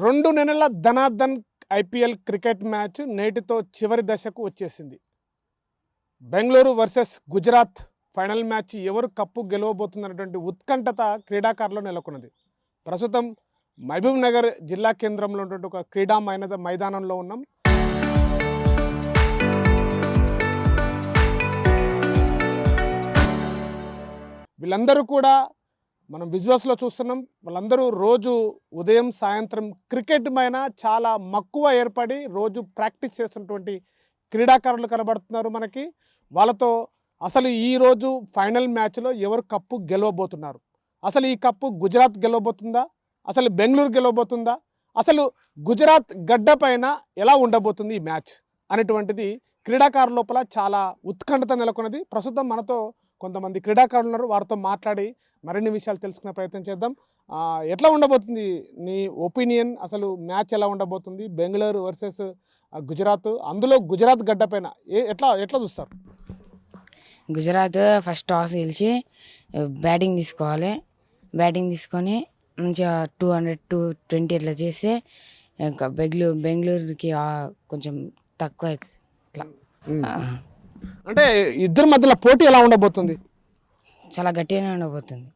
2 నెలల ధనాధన్ IPL cricket match నేటితో చివరి దశకు వచ్చేసింది. Bengaluru versus Gujarat final match ఎవరు కప్పు గెలవబోతుందన్నటువంటి ఉత్కంఠత క్రీడాకారులు నెలకొన్నది. ప్రస్తుతం మహబూబ్ నగర్ జిల్లా కేంద్రంలో ఉన్నటువంటి ఒక క్రీడా మైదానంలో ఉన్నాం. వీళ్ళందరూ కూడా మనం విజువల్స్లో చూస్తున్నాం. వాళ్ళందరూ రోజు ఉదయం సాయంత్రం క్రికెట్ పైన చాలా మక్కువ ఏర్పడి రోజు ప్రాక్టీస్ చేస్తున్నటువంటి క్రీడాకారులు కనబడుతున్నారు మనకి. వాళ్ళతో అసలు ఈరోజు ఫైనల్ మ్యాచ్లో ఎవరు కప్పు గెలవబోతున్నారు, అసలు ఈ కప్పు గుజరాత్ గెలవబోతుందా, అసలు బెంగళూరు గెలవబోతుందా, అసలు గుజరాత్ గడ్డ పైన ఎలా ఉండబోతుంది ఈ మ్యాచ్ అనేటువంటిది క్రీడాకారుల లోపల చాలా ఉత్కంఠత నెలకొన్నది. ప్రస్తుతం మనతో కొంతమంది క్రీడాకారులు ఉన్నారు, వారితో మాట్లాడి మరిన్ని విషయాలు తెలుసుకునే ప్రయత్నం చేద్దాం. ఎట్లా ఉండబోతుంది నీ ఒపీనియన్, అసలు మ్యాచ్ ఎలా ఉండబోతుంది బెంగళూరు వర్సెస్ గుజరాత్, అందులో గుజరాత్ గడ్డ పైన ఎట్లా ఎట్లా చూస్తారు? గుజరాత్ ఫస్ట్ టాస్ గెలిచి బ్యాటింగ్ తీసుకోవాలి. బ్యాటింగ్ తీసుకొని మంచిగా 200-220 ఇట్లా చేస్తే ఇంకా బెంగళూరుకి కొంచెం తక్కువ ఇట్లా. అంటే ఇద్దరి మధ్యలో పోటీ ఎలా ఉండబోతుంది? చాలా గట్టిగానే ఉండబోతుంది.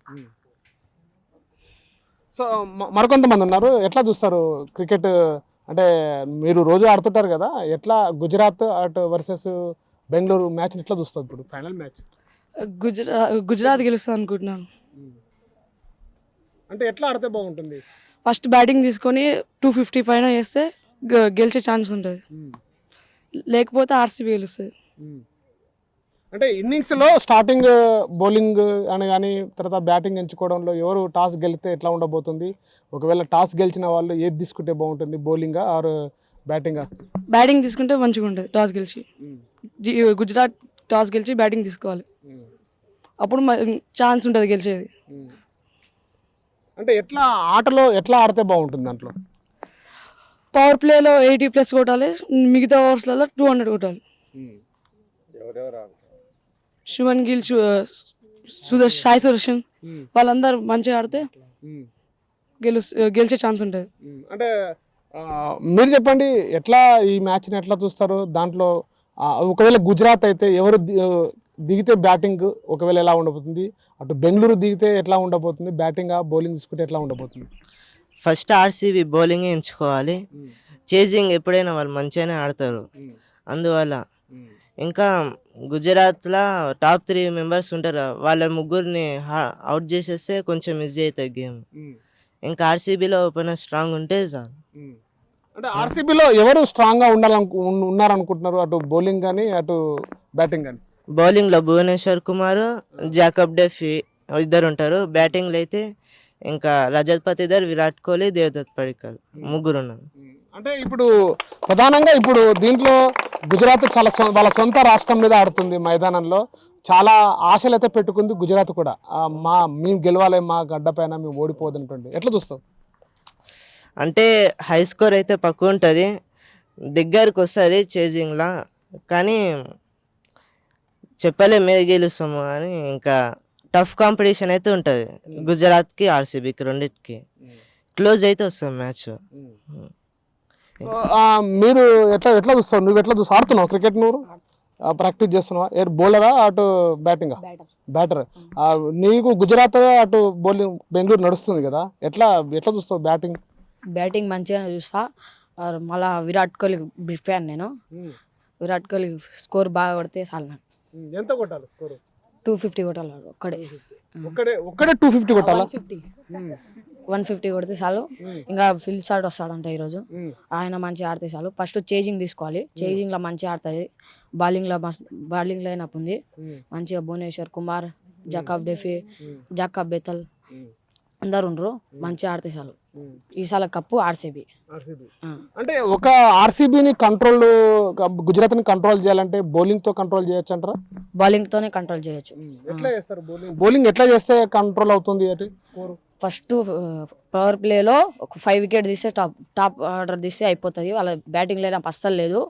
సో మరికొంతమంది ఉన్నారు, ఎట్లా చూస్తారు క్రికెట్? అంటే మీరు రోజు ఆడుతుంటారు కదా, ఎట్లా గుజరాత్ అటు వర్సెస్ బెంగళూరు మ్యాచ్ ఎట్లా చూస్తారు ఇప్పుడు ఫైనల్ మ్యాచ్? గుజరాత్ గెలుస్తుంది అనుకుంటున్నాను. అంటే ఎట్లా ఆడితే బాగుంటుంది? ఫస్ట్ బ్యాటింగ్ తీసుకొని 250 పైన వేస్తే గెలిచే ఛాన్స్ ఉంటుంది, లేకపోతే ఆర్సీబీ గెలుస్తుంది. అంటే ఇన్నింగ్స్లో స్టార్టింగ్ బౌలింగ్ అని కానీ తర్వాత బ్యాటింగ్ ఎంచుకోవడంలో ఎవరు టాస్ గెలిస్తే ఎట్లా ఉండబోతుంది? ఒకవేళ టాస్ గెలిచిన వాళ్ళు ఏది తీసుకుంటే బాగుంటుంది, బౌలింగా ఆర్ బ్యాటింగా? బ్యాటింగ్ తీసుకుంటే మంచిగా ఉంటుంది. టాస్ గెలిచి గుజరాత్ టాస్ గెలిచి బ్యాటింగ్ తీసుకోవాలి, అప్పుడు ఛాన్స్ ఉంటుంది గెలిచేది. అంటే ఎట్లా ఆటలో ఎట్లా ఆడితే బాగుంటుంది? దాంట్లో పవర్ ప్లేలో 80+ కొట్టాలి, మిగతా ఓవర్స్లలో 200 కొట్టాలి. శుభన్ గిల్, సాయి సుదర్శన్ వాళ్ళందరూ మంచిగా ఆడితే గెలిచే ఛాన్స్ ఉంటుంది. అంటే మీరు చెప్పండి, ఎట్లా ఈ మ్యాచ్ని ఎట్లా చూస్తారు? దాంట్లో ఒకవేళ గుజరాత్ అయితే ఎవరు దిగితే బ్యాటింగ్ ఒకవేళ ఎలా ఉండబోతుంది, అటు బెంగళూరు దిగితే ఎట్లా ఉండబోతుంది, బ్యాటింగ్ బౌలింగ్ తీసుకుంటే ఎట్లా ఉండబోతుంది? ఫస్ట్ ఆర్సీబీ బౌలింగ్ ఎంచుకోవాలి. చేజింగ్ ఎప్పుడైనా వాళ్ళు మంచిగానే ఆడతారు. అందువల్ల ఇంకా గుజరాత్లో టాప్ 3 మెంబర్స్ ఉంటారు, వాళ్ళ ముగ్గురిని అవుట్ చేసేస్తే కొంచెం ఈజీ అవుతుంది గేమ్. ఇంకా ఆర్సీబీలో ఓపెనర్ స్ట్రాంగ్ ఉంటే చాలు. అంటే ఆర్సీబీలో ఎవరు స్ట్రాంగ్గా ఉన్నారనుకుంటున్నారు, అటు బౌలింగ్ కానీ అటు బ్యాటింగ్ కానీ? బౌలింగ్లో భువనేశ్వర్ కుమార్, జాకబ్ డెఫ్ ఇద్దరు ఉంటారు. బ్యాటింగ్లో అయితే ఇంకా రజత్ పతిదార్, విరాట్ కోహ్లీ, దేవదత్ పడిక్కల్ ముగ్గురు ఉన్నారు. అంటే ఇప్పుడు ప్రధానంగా ఇప్పుడు దీంట్లో గుజరాత్ చాలా వాళ్ళ సొంత రాష్ట్రం మీద ఆడుతుంది మైదానంలో. చాలా ఆశలు అయితే పెట్టుకుంది గుజరాత్ కూడా, మేము గెలవాలి, మా గడ్డ పైన మేము ఓడిపోదన్నటువంటి. ఎట్లా చూస్తావు? అంటే హై స్కోర్ అయితే పక్కు ఉంటుంది, దగ్గరకు వస్తుంది చేజింగ్లా, కానీ చెప్పలే మీరు గెలుస్తాము అని. ఇంకా టఫ్ కాంపిటీషన్ అయితే ఉంటుంది గుజరాత్కి ఆర్సీబీకి, రెండింటికి క్లోజ్ అయితే వస్తుంది మ్యాచ్. మీరు ఎట్లా ఎట్లా చూస్తావు? నువ్వు ఎట్లా చూస్తావు? ఆడుతున్నావు క్రికెట్? నువ్వు ప్రాక్టీస్ చేస్తున్నావా? బౌలరా అటు బ్యాటింగా? బ్యాటర్. నీకు గుజరాత్ అటు బౌలింగ్ బెంగళూరు నడుస్తుంది కదా, ఎట్లా ఎట్లా చూస్తావు బ్యాటింగ్? బ్యాటింగ్ మంచిగా చూస్తా. మళ్ళీ విరాట్ కోహ్లీ బిగ్ ఫ్యాన్ నేను. విరాట్ కోహ్లీ స్కోర్ బాగా కొడితే చాలు నాకు. ఎంత కొట్టాలి స్కోర్? 250 కొట్టాలి ఒక్కడే. ఒక్కడే 250 కొట్టాలా? 150 కొడితే చాలు. ఇంకా ఫిల్ షాట్ వస్తాడంట ఈరోజు, ఆయన మంచిగా ఆడితే చాలు. ఫస్ట్ చేజింగ్ తీసుకోవాలి, చేజింగ్లో మంచిగా ఆడుతుంది. బౌలింగ్ లైన్ అప్ ఉంది మంచిగా. Bhuvneshwar Kumar, Jacob Duffy, Jacob Bethell అందరు ఉండరు, మంచిగా ఆడితే చాలు. ఈసారి కప్పు ఆర్సీబీ. అంటే ఒక ఆర్సీబీని కంట్రోల్, గుజరాత్ని కంట్రోల్ చేయాలంటే బౌలింగ్ తో కంట్రోల్ చేయొచ్చు అంటారా? బౌలింగ్ తోనే కంట్రోల్ చేయొచ్చు. ఎట్లా చేస్తారు బౌలింగ్ ఎట్లా చేస్తే కంట్రోల్ అవుతుంది? ఫస్ట్ పవర్ ప్లేలో ఒక 5 వికెట్ తీస్తే టాప్ ఆర్డర్ తీస్తే అయిపోతుంది. వాళ్ళ బ్యాటింగ్ లైన్ అస్సలు లేదు,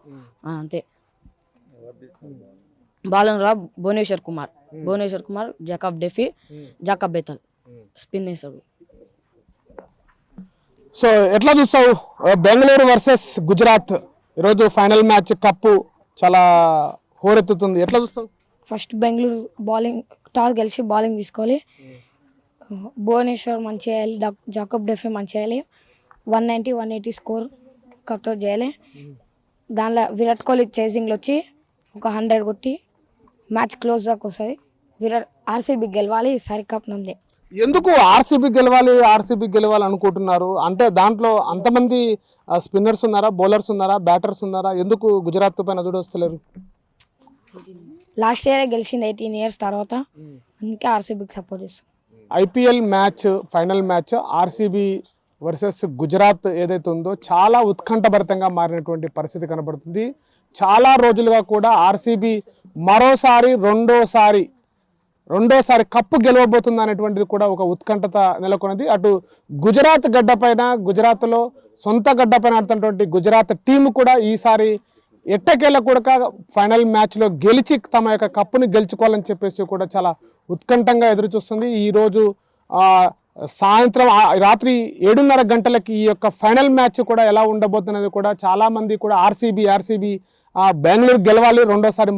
అంతే. బౌలింగ్ రా Bhuvneshwar Kumar, Jacob Duffy, Jacob Bethell spin వేస్తాడు. సో ఎట్లా చూస్తావు బెంగళూరు వర్సెస్ గుజరాత్ ఈరోజు ఫైనల్ మ్యాచ్ కప్పు చాలా హోరెత్తుతుంది, ఎట్లా చూస్తావు? ఫస్ట్ బెంగళూరు బౌలింగ్ టాస్ గెలిచి బౌలింగ్ తీసుకోవాలి. భువనేశ్వర్ మంచి చేయాలి, జాకబ్ డెఫే మంచి చేయాలి. 190 180 స్కోర్ కట్అవుట్ చేయాలి. దానిలో విరాట్ కోహ్లీ చేసింగ్లో వచ్చి ఒక 100 కొట్టి మ్యాచ్ క్లోజ్ దాకా వస్తుంది. ఆర్సీబీ గెలవాలి, ఈసారి కప్ నమ్మలే. ఎందుకు ఆర్సీబీ గెలవాలి అనుకుంటున్నారు? అంటే దాంట్లో అంతమంది స్పిన్నర్స్ ఉన్నారా, బౌలర్స్ ఉన్నారా, బ్యాటర్స్ ఉన్నారా? ఎందుకు గుజరాత్ పైన చూడొస్తలేరు? లాస్ట్ ఇయర్ గెలిచింది 18 years తర్వాత, అందుకే ఆర్సీబీకి సపోర్ట్ చేస్తాం. IPL match final match RCB versus Gujarat ఏదైతే ఉందో చాలా ఉత్కంఠభరితంగా మారినటువంటి పరిస్థితి కనబడుతుంది. చాలా రోజులుగా కూడా ఆర్సీబీ మరోసారి రెండోసారి కప్పు గెలవబోతుంది అనేటువంటిది కూడా ఒక ఉత్కంఠత నెలకొన్నది. అటు గుజరాత్ గడ్డపైన, గుజరాత్లో సొంత గడ్డపైన ఆడుతున్నటువంటి గుజరాత్ టీం కూడా ఈసారి ఎట్టకేళ్ళ కూడా ఫైనల్ మ్యాచ్లో గెలిచి తమ యొక్క కప్పుని గెలుచుకోవాలని చెప్పేసి కూడా చాలా ఉత్కంఠంగా ఎదురు చూస్తుంది. ఈరోజు సాయంత్రం రాత్రి 7:30 గంటలకి ఈ యొక్క ఫైనల్ మ్యాచ్ కూడా ఎలా ఉండబోతున్నది కూడా చాలా మంది కూడా ఆర్సీబీ బెంగళూరు గెలవాలి,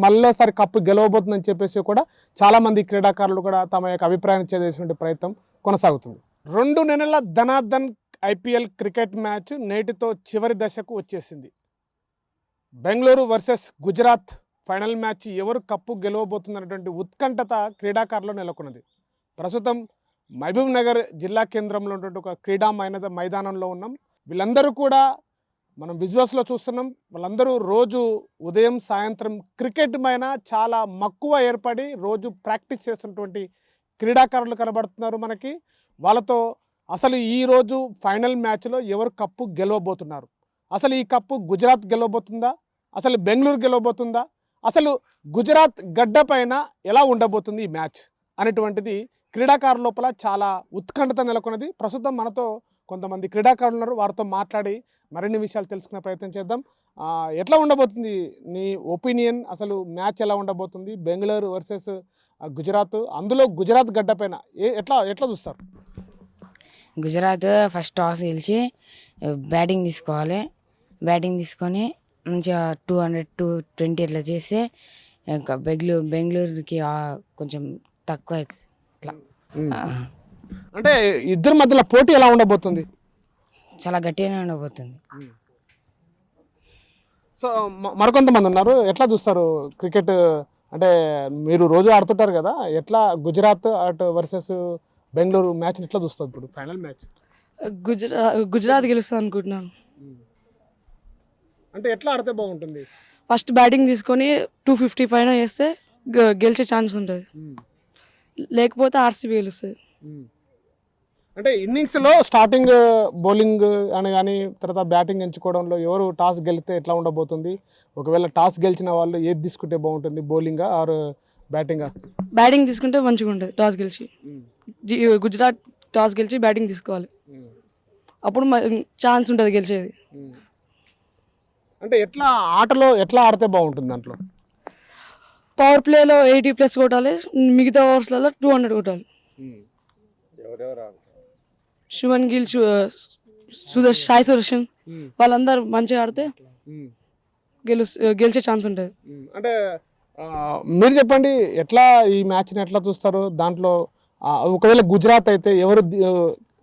మళ్ళీసారి కప్పు గెలవబోతుందని చెప్పేసి కూడా చాలా మంది క్రీడాకారులు కూడా తమ యొక్క అభిప్రాయాన్ని చేసేటువంటి ప్రయత్నం కొనసాగుతుంది. 2 నెలల ధనాధన్ ఐపీఎల్ క్రికెట్ మ్యాచ్ నేటితో చివరి దశకు వచ్చేసింది. Bengaluru versus Gujarat final match ఎవరు కప్పు గెలవబోతుందనేటువంటి ఉత్కంఠత క్రీడాకారులు నెలకొన్నది. ప్రస్తుతం మహబూబ్ నగర్ జిల్లా కేంద్రంలో ఉన్నటువంటి ఒక క్రీడా మైదానంలో ఉన్నాం. వీళ్ళందరూ కూడా మనం విజువల్స్లో చూస్తున్నాం. వాళ్ళందరూ రోజు ఉదయం సాయంత్రం క్రికెట్ పైన చాలా మక్కువ ఏర్పడి రోజు ప్రాక్టీస్ చేస్తున్నటువంటి క్రీడాకారులు కనబడుతున్నారు మనకి. వాళ్ళతో అసలు ఈరోజు ఫైనల్ మ్యాచ్లో ఎవరు కప్పు గెలవబోతున్నారు, అసలు ఈ కప్పు గుజరాత్ గెలవబోతుందా, అసలు బెంగళూరు గెలవబోతుందా, అసలు గుజరాత్ గడ్డ పైన ఎలా ఉండబోతుంది ఈ మ్యాచ్ అనేటువంటిది క్రీడాకారుల లోపల చాలా ఉత్కంఠత నెలకొన్నది. ప్రస్తుతం మనతో కొంతమంది క్రీడాకారులు ఉన్నారు, వారితో మాట్లాడి మరిన్ని విషయాలు తెలుసుకునే ప్రయత్నం చేద్దాం. ఎట్లా ఉండబోతుంది నీ ఒపీనియన్? అసలు మ్యాచ్ ఎలా ఉండబోతుంది బెంగళూరు వర్సెస్ గుజరాత్, అందులో గుజరాత్ గడ్డ పైన ఎట్లా చూస్తారు? గుజరాత్ ఫస్ట్ టాస్ గెలిచి బ్యాటింగ్ తీసుకోవాలి. బ్యాటింగ్ తీసుకొని మంచిగా 200 220 అట్లా చేస్తే ఇంకా బెంగళూరుకి కొంచెం తక్కువ అవుతుంది. ఇట్లా అంటే ఇద్దరి మధ్యలో పోటీ ఎలా ఉండబోతుంది? చాలా గట్టిగానే ఉండబోతుంది. సో మరికొంతమంది ఉన్నారు, ఎట్లా చూస్తారు క్రికెట్? అంటే మీరు రోజు ఆడుతుంటారు కదా, ఎట్లా గుజరాత్ అటు వర్సెస్ బెంగళూరు మ్యాచ్ ఎట్లా చూస్తారు ఇప్పుడు ఫైనల్ మ్యాచ్? గుజరాత్ గెలుస్తుంది అనుకుంటున్నాను. అంటే ఎట్లా ఆడితే బాగుంటుంది? ఫస్ట్ బ్యాటింగ్ తీసుకొని 250 పైన వేస్తే గెలిచే ఛాన్స్ ఉంటుంది, లేకపోతే ఆర్సీబీ గెలుస్తుంది. అంటే ఇన్నింగ్స్లో స్టార్టింగ్ బౌలింగ్ అని కానీ తర్వాత బ్యాటింగ్ ఎంచుకోవడంలో ఎవరు టాస్ గెలిస్తే ఎట్లా ఉండబోతుంది? ఒకవేళ టాస్ గెలిచిన వాళ్ళు ఏది తీసుకుంటే బాగుంటుంది, బౌలింగా ఆర్ బ్యాటింగా? బ్యాటింగ్ తీసుకుంటే మంచిగా ఉంటుంది. టాస్ గెలిచి గుజరాత్ టాస్ గెలిచి బ్యాటింగ్ తీసుకోవాలి, అప్పుడు ఛాన్స్ ఉంటుంది గెలిచేది. అంటే ఆటలో ఎట్లా ఆడితే బాగుంటుంది? దాంట్లో పవర్ ప్లేలో 80+ కొట్టాలి, మిగతా ఓవర్స్లలో 200 కొట్టాలి. శుభన్ గిల్, సాయి సుదర్శన్ వాళ్ళందరూ మంచిగా ఆడితే గెలిచే ఛాన్స్ ఉంటుంది. అంటే మీరు చెప్పండి, ఎట్లా ఈ మ్యాచ్ని ఎట్లా చూస్తారు? దాంట్లో ఒకవేళ గుజరాత్ అయితే ఎవరు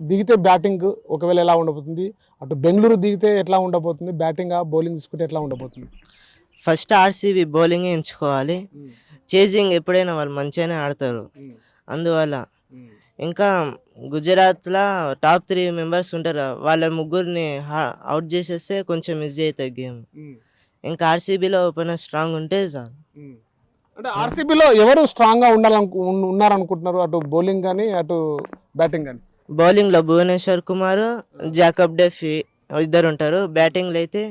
దిగితే బ్యాటింగ్ ఒకవేళ ఎలా ఉండబోతుంది, అటు బెంగళూరు దిగితే ఎట్లా ఉండబోతుంది, బ్యాటింగ్ బౌలింగ్ తీసుకుంటే ఎట్లా ఉండబోతుంది? ఫస్ట్ ఆర్సీబీ బౌలింగ్ ఎంచుకోవాలి. చేజింగ్ ఎప్పుడైనా వాళ్ళు మంచిగానే ఆడతారు, అందువల్ల. ఇంకా గుజరాత్లో టాప్ 3 మెంబర్స్ ఉంటారు, వాళ్ళ ముగ్గురిని అవుట్ చేసేస్తే కొంచెం ఈజీ అవుతుంది గేమ్. ఇంకా ఆర్సీబీలో ఓపెనర్ స్ట్రాంగ్ ఉంటే చాలు. అంటే ఆర్సీబీలో ఎవరు స్ట్రాంగ్గా ఉన్నారనుకుంటున్నారు, అటు బౌలింగ్ కానీ అటు బ్యాటింగ్ కానీ? బౌలింగ్లో భువనేశ్వర్ కుమార్, జాకబ్ డెఫీ ఇద్దరు ఉంటారు. బ్యాటింగ్లో అయితే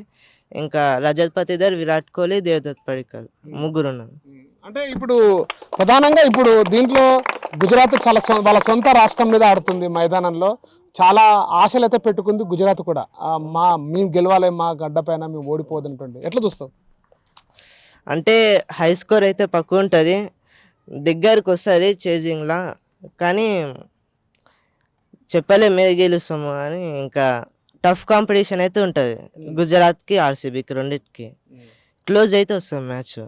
ఇంకా రజత్ పతిదర్, విరాట్ కోహ్లీ, దేవదత్ పడిక్కల్ ముగ్గురు ఉన్నారు. అంటే ఇప్పుడు ప్రధానంగా ఇప్పుడు దీంట్లో గుజరాత్ చాలా వాళ్ళ సొంత రాష్ట్రం మీద ఆడుతుంది మైదానంలో. చాలా ఆశలు అయితే పెట్టుకుంది గుజరాత్ కూడా, మేము గెలవాలి, మా గడ్డ పైన మేము ఓడిపోదన్నటువంటి. ఎట్లా చూస్తాం? అంటే హై స్కోర్ అయితే పక్కు ఉంటుంది, దగ్గరకు వస్తుంది చేజింగ్లా, కానీ చెప్పలే మీద గెలుస్తాము అని. ఇంకా టఫ్ కాంపిటీషన్ అయితే ఉంటుంది గుజరాత్కి ఆర్సీబీకి రెండింటికి. క్లోజ్ అయితే వస్తుంది మ్యాచ్. సో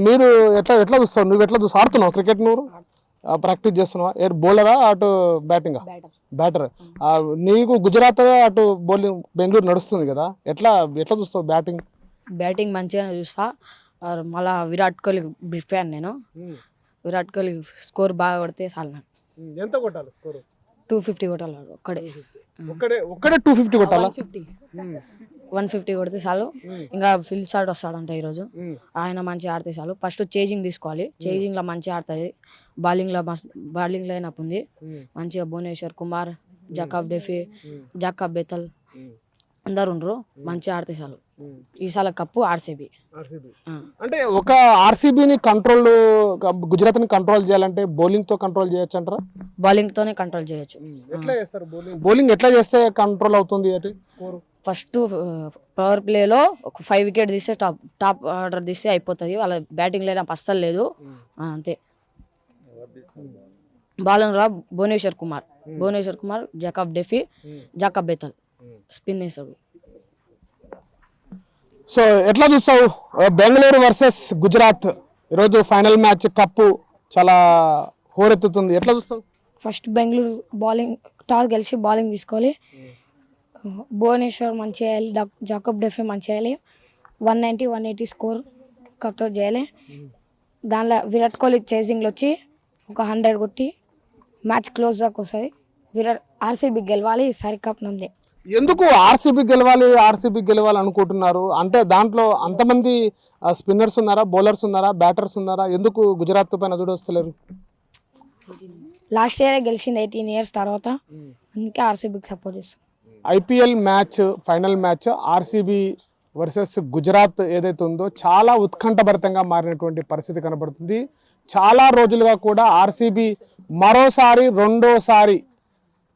మీరు ఎట్లా ఎట్లా చూస్తావు, నువ్వు ఎట్లా చూస్తావు, ఆడుతున్నావు క్రికెట్, నువ్వు ప్రాక్టీస్ చేస్తున్నావా, ఏ బౌలరా అటు బ్యాటింగా? బ్యాటర్. నీకు గుజరాత్ అటు బౌలింగ్ బెంగళూరు నడుస్తుంది కదా, ఎట్లా ఎట్లా చూస్తావు బ్యాటింగ్? బ్యాటింగ్ మంచిగా చూస్తా. మళ్ళా విరాట్ కోహ్లీ బిగ్ ఫ్యాన్ నేను. విరాట్ కోహ్లీ స్కోర్ బాగా కొడితే చాలు నాకు. ఎంత కొట్టాలి స్కోర్? 250 కొట్టాలి వాడు ఒక్కడే. ఒక్కడే 250 కొట్టాలా? 150 కొడితే చాలు. ఇంకా ఫిల్ షాట్ వస్తాడంట ఈరోజు. ఆయన మంచిగా ఆడితే చాలు. ఫస్ట్ చేజింగ్ తీసుకోవాలి, చేజింగ్ లో మంచిగా ఆడుతుంది. బౌలింగ్ లైన్ అప్ ఉంది మంచిగా. Bhuvneshwar Kumar, Jacob Duffy, Jacob Bethell అందరు ఉండరు, మంచిగా ఆడితే చాలు. ఈసారి కప్పు ఆర్సీబీ. అంటే ఒక ఆర్సీబీని కంట్రోల్, గుజరాత్ ని కంట్రోల్ చేయాలంటే బౌలింగ్ తో కంట్రోల్ చేయొచ్చు అంటారా? బౌలింగ్ తోనే కంట్రోల్ చేయొచ్చు. ఎట్లా చేస్తారు బౌలింగ్ ఎట్లా చేస్తే కంట్రోల్ అవుతుంది? ఫస్ట్ పవర్ ప్లేలో ఒక 5 వికెట్ తీస్తే టాప్ ఆర్డర్ తీస్తే అయిపోతుంది. వాళ్ళ బ్యాటింగ్ లైన్ అస్సలు లేదు, అంతే. బౌలర్ రా Bhuvneshwar Kumar, Jacob Duffy, Jacob Bethell spin వేస్తాడు. సో ఎట్లా చూస్తావు బెంగళూరు వర్సెస్ గుజరాత్ ఈరోజు ఫైనల్ మ్యాచ్, కప్పు చాలా హోరెత్తుతుంది, ఎట్లా చూస్తావు? ఫస్ట్ బెంగళూరు బౌలింగ్ టాస్ గెలిచి బౌలింగ్ తీసుకోవాలి. భువనేశ్వర్ మంచిగా వేయాలి, జాకబ్ డెఫీ మంచిగా వేయాలి. 190, 180 స్కోర్ కట్అవుట్ చేయాలి. దానిలో విరాట్ కోహ్లీ చేసింగ్లో వచ్చి ఒక 100 కొట్టి మ్యాచ్ క్లోజ్ దాకా వస్తుంది. ఆర్సీబీ గెలవాలి, ఈసారి కప్ నమ్మదే. ఎందుకు ఆర్సీబీ గెలవాలి అనుకుంటున్నారు? అంటే దాంట్లో అంతమంది స్పిన్నర్స్ ఉన్నారా, బౌలర్స్ ఉన్నారా, బ్యాటర్స్ ఉన్నారా? ఎందుకు గుజరాత్ పైన చూడొస్తలేరు? లాస్ట్ ఇయర్ గెలిచింది 18 years తర్వాత, అందుకే ఆర్సీబీకి సపోర్ట్ చేస్తాం. IPL match, final match RCB versus Gujarat ఏదైతే ఉందో చాలా ఉత్కంఠభరితంగా మారినటువంటి పరిస్థితి కనబడుతుంది. చాలా రోజులుగా కూడా ఆర్సీబీ మరోసారి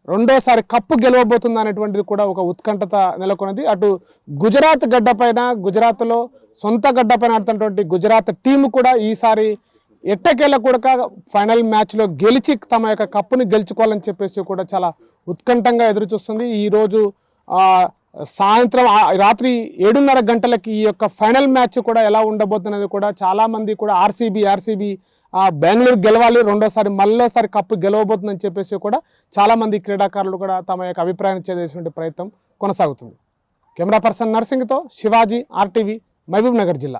రెండోసారి కప్పు గెలవబోతుంది అనేటువంటిది కూడా ఒక ఉత్కంఠత నెలకొన్నది. అటు గుజరాత్ గడ్డపైన, గుజరాత్లో సొంత గడ్డపైన ఆడుతున్నటువంటి గుజరాత్ టీం కూడా ఈసారి ఎట్టకేళ్ళ కూడా ఫైనల్ మ్యాచ్లో గెలిచి తమ యొక్క కప్పుని గెలుచుకోవాలని చెప్పేసి కూడా చాలా ఉత్కంఠంగా ఎదురు చూస్తుంది. ఈరోజు సాయంత్రం రాత్రి 7:30 గంటలకి ఈ యొక్క ఫైనల్ మ్యాచ్ కూడా ఎలా ఉండబోతున్నది కూడా చాలా మంది కూడా ఆర్సీబీ బెంగళూరు గెలవాలి, మళ్ళీసారి కప్పు గెలవబోతుందని చెప్పేసి కూడా చాలా మంది క్రీడాకారులు కూడా తమ యొక్క అభిప్రాయాన్ని చేసేటువంటి ప్రయత్నం కొనసాగుతుంది. కెమెరా పర్సన్ నర్సింగ్తో శివాజీ, RTV, మహబూబ్ నగర్ జిల్లా.